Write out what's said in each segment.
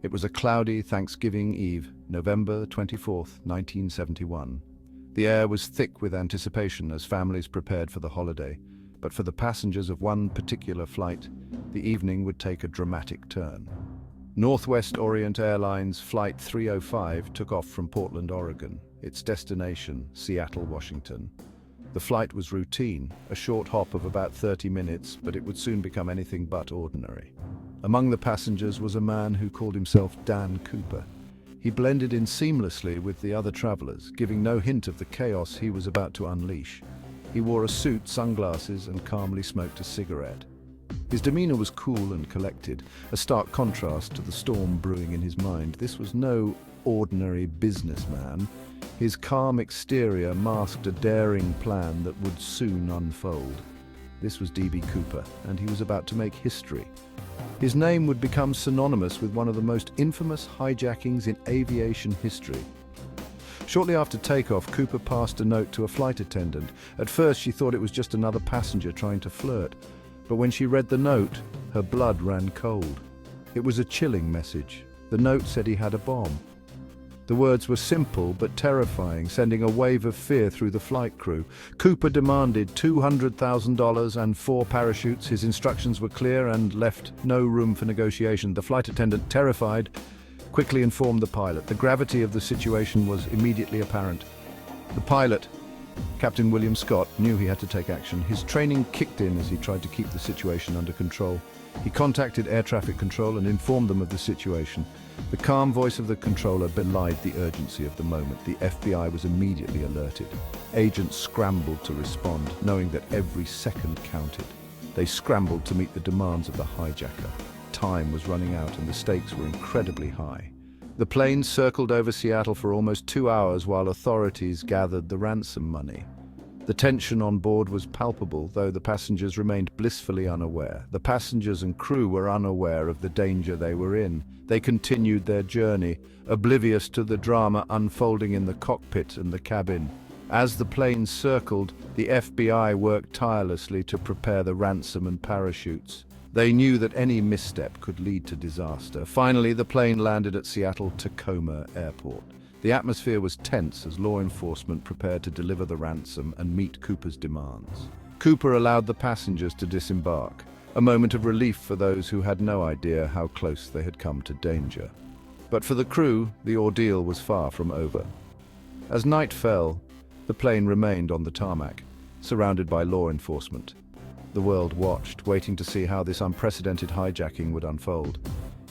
It was a cloudy Thanksgiving Eve, November 24th, 1971. The air was thick with anticipation as families prepared for the holiday, but for the passengers of one particular flight, the evening would take a dramatic turn. Northwest Orient Airlines Flight 305 took off from Portland, Oregon, its destination, Seattle, Washington. The flight was routine, a short hop of about 30 minutes, but it would soon become anything but ordinary. Among the passengers was a man who called himself Dan Cooper. He blended in seamlessly with the other travelers, giving no hint of the chaos he was about to unleash. He wore a suit, sunglasses, and calmly smoked a cigarette. His demeanor was cool and collected, a stark contrast to the storm brewing in his mind. This was no ordinary businessman. His calm exterior masked a daring plan that would soon unfold. This was D.B. Cooper, and he was about to make history. His name would become synonymous with one of the most infamous hijackings in aviation history. Shortly after takeoff, Cooper passed a note to a flight attendant. At first, she thought it was just another passenger trying to flirt. But when she read the note, her blood ran cold. It was a chilling message. The note said he had a bomb. The words were simple but terrifying, sending a wave of fear through the flight crew. Cooper demanded $200,000 and 4 parachutes. His instructions were clear and left no room for negotiation. The flight attendant, terrified, quickly informed the pilot. The gravity of the situation was immediately apparent. The pilot, Captain William Scott, knew he had to take action. His training kicked in as he tried to keep the situation under control. He contacted air traffic control and informed them of the situation. The calm voice of the controller belied the urgency of the moment. The F.B.I. was immediately alerted. Agents scrambled to respond, knowing that every second counted. They scrambled to meet the demands of the hijacker. Time was running out and the stakes were incredibly high. The plane circled over Seattle for almost 2 hours while authorities gathered the ransom money. The tension on board was palpable, though the passengers remained blissfully unaware. The passengers and crew were unaware of the danger they were in. They continued their journey, oblivious to the drama unfolding in the cockpit and the cabin. As the plane circled, the F.B.I. worked tirelessly to prepare the ransom and parachutes. They knew that any misstep could lead to disaster. Finally, the plane landed at Seattle-Tacoma Airport. The atmosphere was tense as law enforcement prepared to deliver the ransom and meet Cooper's demands. Cooper allowed the passengers to disembark, a moment of relief for those who had no idea how close they had come to danger. But for the crew, the ordeal was far from over. As night fell, the plane remained on the tarmac, surrounded by law enforcement. The world watched, waiting to see how this unprecedented hijacking would unfold.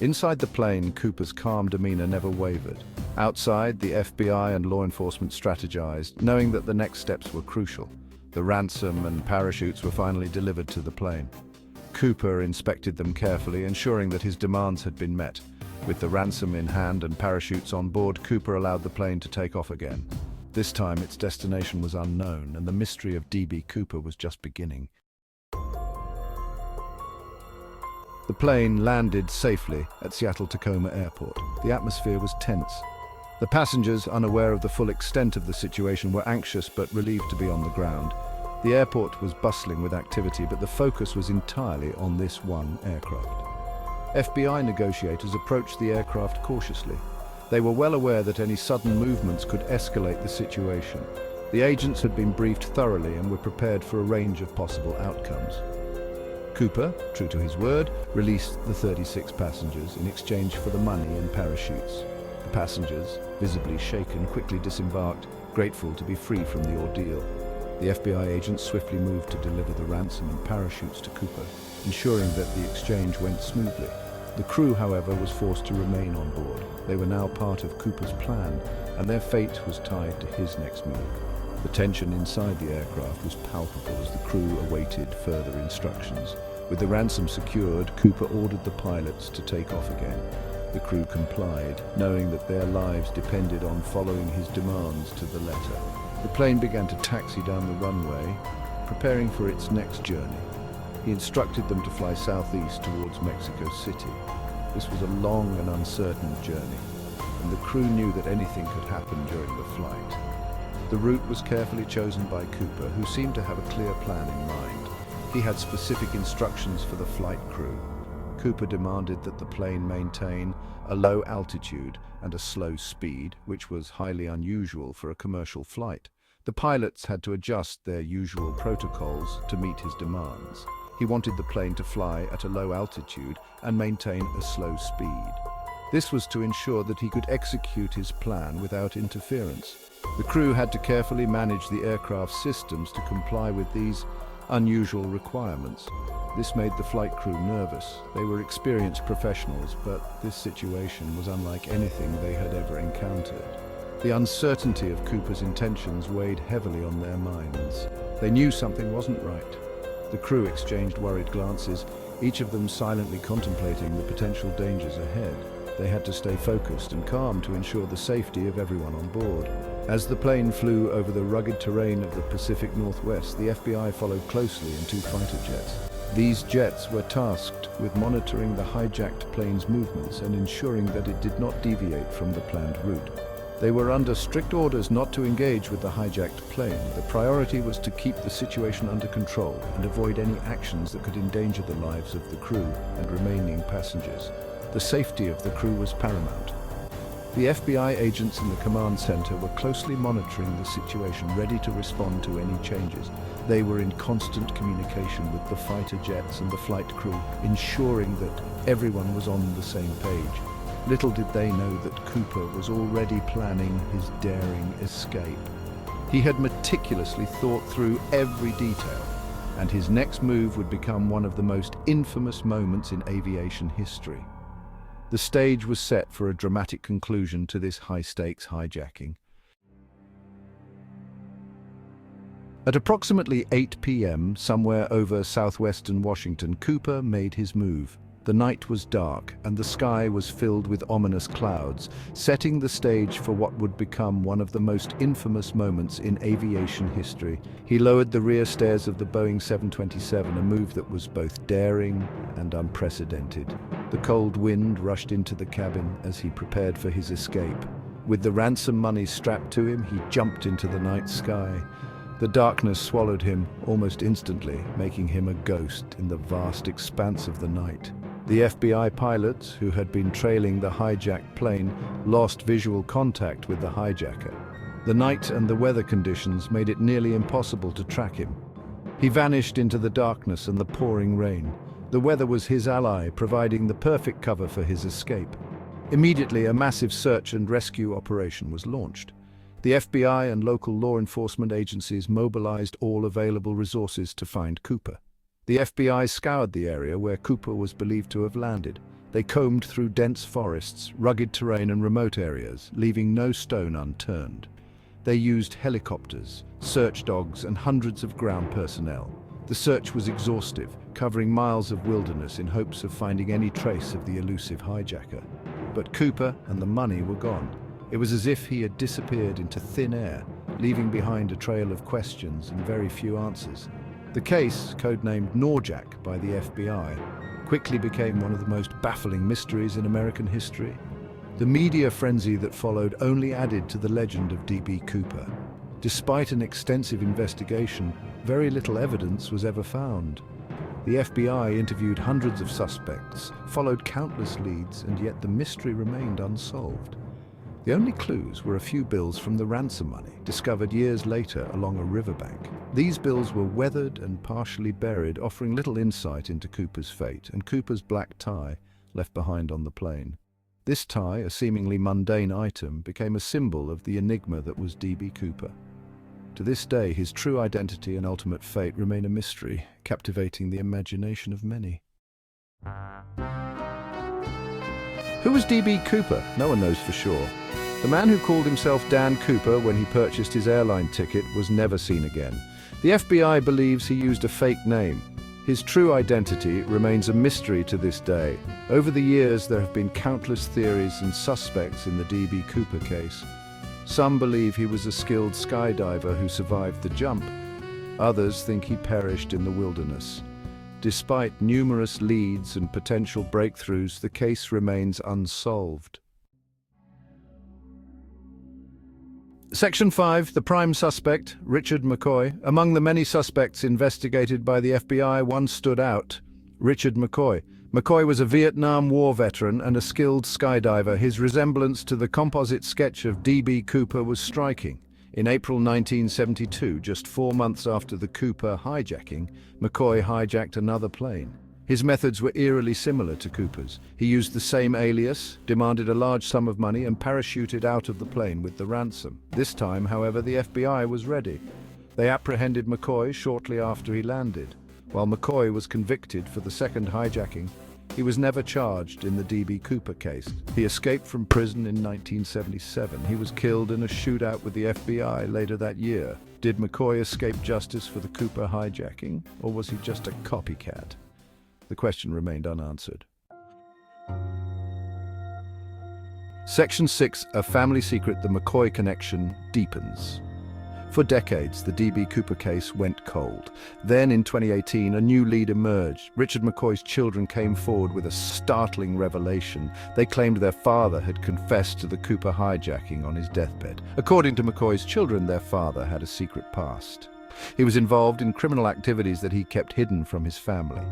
Inside the plane, Cooper's calm demeanor never wavered. Outside, the F.B.I. and law enforcement strategized, knowing that the next steps were crucial. The ransom and parachutes were finally delivered to the plane. Cooper inspected them carefully, ensuring that his demands had been met. With the ransom in hand and parachutes on board, Cooper allowed the plane to take off again. This time, its destination was unknown, and the mystery of D.B. Cooper was just beginning. The plane landed safely at Seattle-Tacoma Airport. The atmosphere was tense. The passengers, unaware of the full extent of the situation, were anxious but relieved to be on the ground. The airport was bustling with activity, but the focus was entirely on this one aircraft. F.B.I. negotiators approached the aircraft cautiously. They were well aware that any sudden movements could escalate the situation. The agents had been briefed thoroughly and were prepared for a range of possible outcomes. Cooper, true to his word, released the 36 passengers in exchange for the money and parachutes. The passengers, visibly shaken, quickly disembarked, grateful to be free from the ordeal. The F.B.I. agents swiftly moved to deliver the ransom and parachutes to Cooper, ensuring that the exchange went smoothly. The crew, however, was forced to remain on board. They were now part of Cooper's plan, and their fate was tied to his next move. The tension inside the aircraft was palpable as the crew awaited further instructions. With the ransom secured, Cooper ordered the pilots to take off again. The crew complied, knowing that their lives depended on following his demands to the letter. The plane began to taxi down the runway, preparing for its next journey. He instructed them to fly southeast towards Mexico City. This was a long and uncertain journey, and the crew knew that anything could happen during the flight. The route was carefully chosen by Cooper, who seemed to have a clear plan in mind. He had specific instructions for the flight crew. Cooper demanded that the plane maintain a low altitude and a slow speed, which was highly unusual for a commercial flight. The pilots had to adjust their usual protocols to meet his demands. He wanted the plane to fly at a low altitude and maintain a slow speed. This was to ensure that he could execute his plan without interference. The crew had to carefully manage the aircraft's systems to comply with these unusual requirements. This made the flight crew nervous. They were experienced professionals, but this situation was unlike anything they had ever encountered. The uncertainty of Cooper's intentions weighed heavily on their minds. They knew something wasn't right. The crew exchanged worried glances, each of them silently contemplating the potential dangers ahead. They had to stay focused and calm to ensure the safety of everyone on board. As the plane flew over the rugged terrain of the Pacific Northwest, the FBI followed closely in two fighter jets. These jets were tasked with monitoring the hijacked plane's movements and ensuring that it did not deviate from the planned route. They were under strict orders not to engage with the hijacked plane. The priority was to keep the situation under control and avoid any actions that could endanger the lives of the crew and remaining passengers. The safety of the crew was paramount. The FBI agents in the command center were closely monitoring the situation, ready to respond to any changes. They were in constant communication with the fighter jets and the flight crew, ensuring that everyone was on the same page. Little did they know that Cooper was already planning his daring escape. He had meticulously thought through every detail, and his next move would become one of the most infamous moments in aviation history. The stage was set for a dramatic conclusion to this high-stakes hijacking. At approximately 8 p.m., somewhere over southwestern Washington, Cooper made his move. The night was dark, and the sky was filled with ominous clouds, setting the stage for what would become one of the most infamous moments in aviation history. He lowered the rear stairs of the Boeing 727, a move that was both daring and unprecedented. The cold wind rushed into the cabin as he prepared for his escape. With the ransom money strapped to him, he jumped into the night sky. The darkness swallowed him almost instantly, making him a ghost in the vast expanse of the night. The FBI pilots, who had been trailing the hijacked plane, lost visual contact with the hijacker. The night and the weather conditions made it nearly impossible to track him. He vanished into the darkness and the pouring rain. The weather was his ally, providing the perfect cover for his escape. Immediately, a massive search and rescue operation was launched. The FBI and local law enforcement agencies mobilized all available resources to find Cooper. The FBI scoured the area where Cooper was believed to have landed. They combed through dense forests, rugged terrain, and remote areas, leaving no stone unturned. They used helicopters, search dogs, and hundreds of ground personnel. The search was exhaustive, covering miles of wilderness in hopes of finding any trace of the elusive hijacker. But Cooper and the money were gone. It was as if he had disappeared into thin air, leaving behind a trail of questions and very few answers. The case, codenamed Norjack by the FBI, quickly became one of the most baffling mysteries in American history. The media frenzy that followed only added to the legend of D.B. Cooper. Despite an extensive investigation, very little evidence was ever found. The FBI interviewed hundreds of suspects, followed countless leads, and yet the mystery remained unsolved. The only clues were a few bills from the ransom money, discovered years later along a riverbank. These bills were weathered and partially buried, offering little insight into Cooper's fate, and Cooper's black tie left behind on the plane. This tie, a seemingly mundane item, became a symbol of the enigma that was D.B. Cooper. To this day, his true identity and ultimate fate remain a mystery, captivating the imagination of many. Who was D.B. Cooper? No one knows for sure. The man who called himself Dan Cooper when he purchased his airline ticket was never seen again. The FBI believes he used a fake name. His true identity remains a mystery to this day. Over the years, there have been countless theories and suspects in the D.B. Cooper case. Some believe he was a skilled skydiver who survived the jump. Others think he perished in the wilderness. Despite numerous leads and potential breakthroughs, the case remains unsolved. Section 5. The prime suspect, Richard McCoy. Among the many suspects investigated by the FBI, one stood out: Richard McCoy. McCoy was a Vietnam War veteran and a skilled skydiver. His resemblance to the composite sketch of D.B. Cooper was striking. In April 1972, just 4 months after the Cooper hijacking, McCoy hijacked another plane. His methods were eerily similar to Cooper's. He used the same alias, demanded a large sum of money, and parachuted out of the plane with the ransom. This time, however, the F.B.I. was ready. They apprehended McCoy shortly after he landed. While McCoy was convicted for the second hijacking, he was never charged in the D.B. Cooper case. He escaped from prison in 1977. He was killed in a shootout with the F.B.I. later that year. Did McCoy escape justice for the Cooper hijacking, or was he just a copycat? The question remained unanswered. Section 6, a family secret, the McCoy connection deepens. For decades, the D.B. Cooper case went cold. Then, in 2018, a new lead emerged. Richard McCoy's children came forward with a startling revelation. They claimed their father had confessed to the Cooper hijacking on his deathbed. According to McCoy's children, their father had a secret past. He was involved in criminal activities that he kept hidden from his family.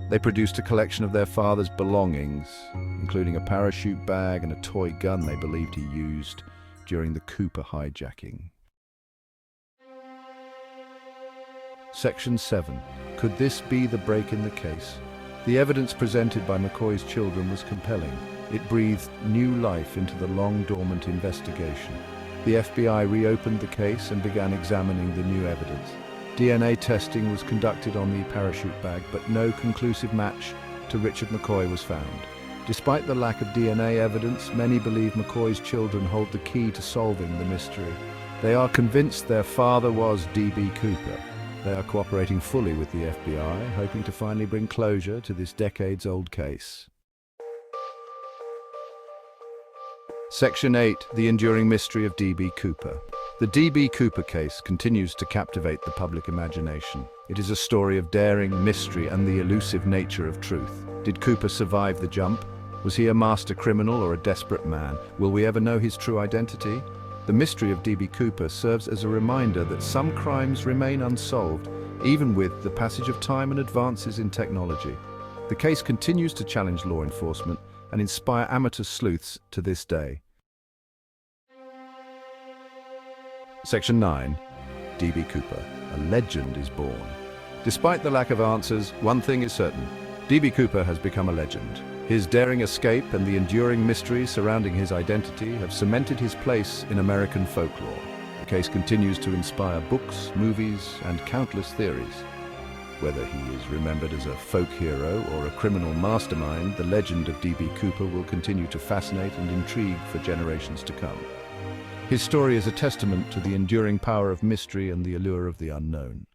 They produced a collection of their father's belongings, including a parachute bag and a toy gun they believed he used during the Cooper hijacking. Section 7. Could this be the break in the case? The evidence presented by McCoy's children was compelling. It breathed new life into the long-dormant investigation. The FBI reopened the case and began examining the new evidence. DNA testing was conducted on the parachute bag, but no conclusive match to Richard McCoy was found. Despite the lack of DNA evidence, many believe McCoy's children hold the key to solving the mystery. They are convinced their father was D.B. Cooper. They are cooperating fully with the FBI, hoping to finally bring closure to this decades-old case. Section 8, the enduring mystery of D.B. Cooper. The D.B. Cooper case continues to captivate the public imagination. It is a story of daring, mystery, and the elusive nature of truth. Did Cooper survive the jump? Was he a master criminal or a desperate man? Will we ever know his true identity? The mystery of D.B. Cooper serves as a reminder that some crimes remain unsolved, even with the passage of time and advances in technology. The case continues to challenge law enforcement and inspire amateur sleuths to this day. Section 9. D.B. Cooper. A legend is born. Despite the lack of answers, one thing is certain. D.B. Cooper has become a legend. His daring escape and the enduring mystery surrounding his identity have cemented his place in American folklore. The case continues to inspire books, movies, and countless theories. Whether he is remembered as a folk hero or a criminal mastermind, the legend of D.B. Cooper will continue to fascinate and intrigue for generations to come. His story is a testament to the enduring power of mystery and the allure of the unknown.